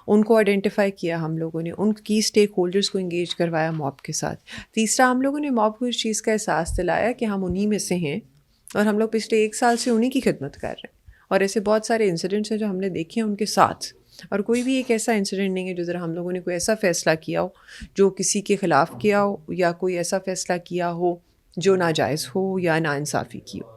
ان کو آئیڈینٹیفائی کیا ہم لوگوں نے، ان کی اسٹیک ہولڈرس کو انگیج کروایا موب کے ساتھ. تیسرا، ہم لوگوں نے موب کو اس چیز کا احساس دلایا کہ ہم انہی میں سے ہیں اور ہم لوگ پچھلے 1 سال سے انہی کی خدمت کر رہے ہیں. اور ایسے بہت سارے انسیڈنٹس ہیں جو ہم نے دیکھے ہیں ان کے ساتھ، اور کوئی بھی ایک ایسا انسیڈنٹ نہیں ہے جو ذرا ہم لوگوں نے کوئی ایسا فیصلہ کیا ہو جو کسی کے خلاف کیا ہو، یا کوئی ایسا فیصلہ کیا ہو جو ناجائز ہو یا ناانصافی کی ہو.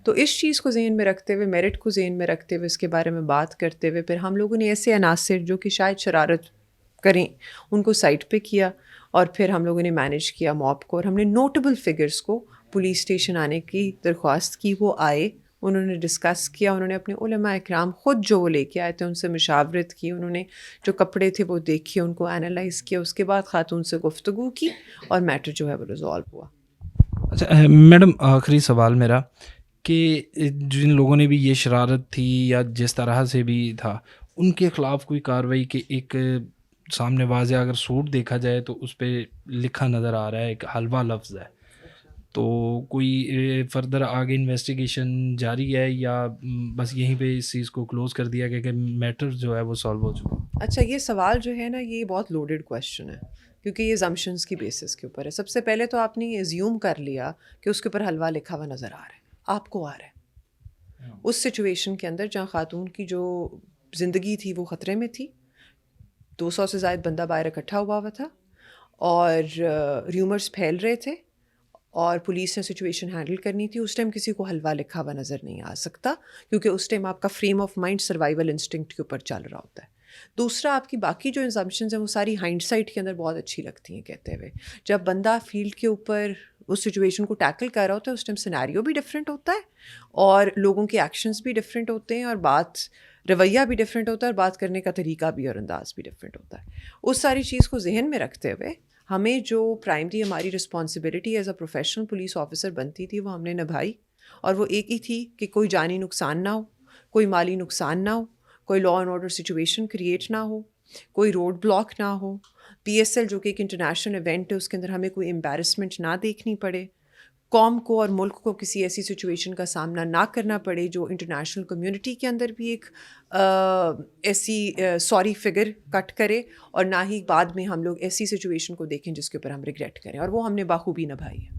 تو اس چیز کو ذہن میں رکھتے ہوئے، میرٹ کو ذہن میں رکھتے ہوئے، اس کے بارے میں بات کرتے ہوئے، پھر ہم لوگوں نے ایسے عناصر جو کہ شاید شرارت کریں ان کو سائٹ پہ کیا، اور پھر ہم لوگوں نے مینیج کیا موب کو، اور ہم نے نوٹیبل فگرز کو پولیس اسٹیشن آنے کی درخواست کی. وہ آئے، انہوں نے ڈسکس کیا، انہوں نے اپنے علماء اکرام خود جو وہ لے کے آئے تھے ان سے مشاورت کی، انہوں نے جو کپڑے تھے وہ دیکھے، ان کو انالائز کیا، اس کے بعد خاتون سے گفتگو کی اور میٹر جو ہے وہ ریزالو ہوا. اچھا میڈم، آخری سوال میرا کہ جن لوگوں نے بھی یہ شرارت تھی یا جس طرح سے بھی تھا، ان کے خلاف کوئی کارروائی کہ ایک سامنے واضح اگر سوٹ دیکھا جائے تو اس پہ لکھا نظر آ رہا ہے، ایک حلوہ لفظ ہے، تو کوئی فردر آگے انویسٹیگیشن جاری ہے یا بس یہیں پہ اس چیز کو کلوز کر دیا گیا کہ میٹر جو ہے وہ سالو ہو چکا؟ اچھا، یہ سوال جو ہے نا، یہ بہت لوڈڈ کویشچن ہے، کیونکہ یہ زمشنس کی بیسس کے اوپر ہے. سب سے پہلے تو آپ نے یہ ایزیوم کر لیا کہ اس کے اوپر حلوہ لکھا ہوا نظر آ رہا ہے، آپ کو آ رہا ہے اس سچویشن کے اندر جہاں خاتون کی جو زندگی تھی وہ خطرے میں تھی. 200 سے زائد بندہ باہر اکٹھا ہوا تھا اور ریومرز پھیل رہے تھے، اور پولیس نے سچویشن ہینڈل کرنی تھی. اس ٹائم کسی کو حلوہ لکھا ہوا نظر نہیں آ سکتا، کیونکہ اس ٹائم آپ کا frame of mind survival instinct کے اوپر چل رہا ہوتا ہے. دوسرا، آپ کی باقی جو انزمپشنز ہیں وہ ساری ہائنڈ سائٹ کے اندر بہت اچھی لگتی ہیں کہتے ہوئے. جب بندہ فیلڈ کے اوپر اس سچویشن کو ٹیکل کر رہا ہوتا ہے، اس ٹائم سینیریو بھی ڈفرینٹ ہوتا ہے، اور لوگوں کے ایکشنز بھی ڈفرینٹ ہوتے ہیں، اور رویہ بھی ڈفرینٹ ہوتا ہے، اور بات کرنے کا طریقہ بھی اور انداز بھی ڈفرینٹ ہوتا ہے. اس ساری چیز کو ذہن میں رکھتے ہوئے ہمیں جو پرائمری ہماری responsibility as a professional police officer بنتی تھی وہ ہم نے نبھائی، اور وہ ایک ہی تھی کہ کوئی جانی نقصان نہ ہو، کوئی مالی نقصان نہ ہو، کوئی law and order situation create نہ ہو، کوئی روڈ بلاک نہ ہو. پی ایس ایل جو کہ ایک انٹرنیشنل ایونٹ ہے، اس کے اندر ہمیں کوئی امبیرسمنٹ نہ دیکھنی پڑے، قوم کو اور ملک کو کسی ایسی سچویشن کا سامنا نہ کرنا پڑے جو انٹرنیشنل کمیونٹی کے اندر بھی ایک ایسی سوری فگر کٹ کرے، اور نہ ہی بعد میں ہم لوگ ایسی سچویشن کو دیکھیں جس کے اوپر ہم ریگریٹ کریں، اور وہ ہم نے بخوبی نبھائی ہے.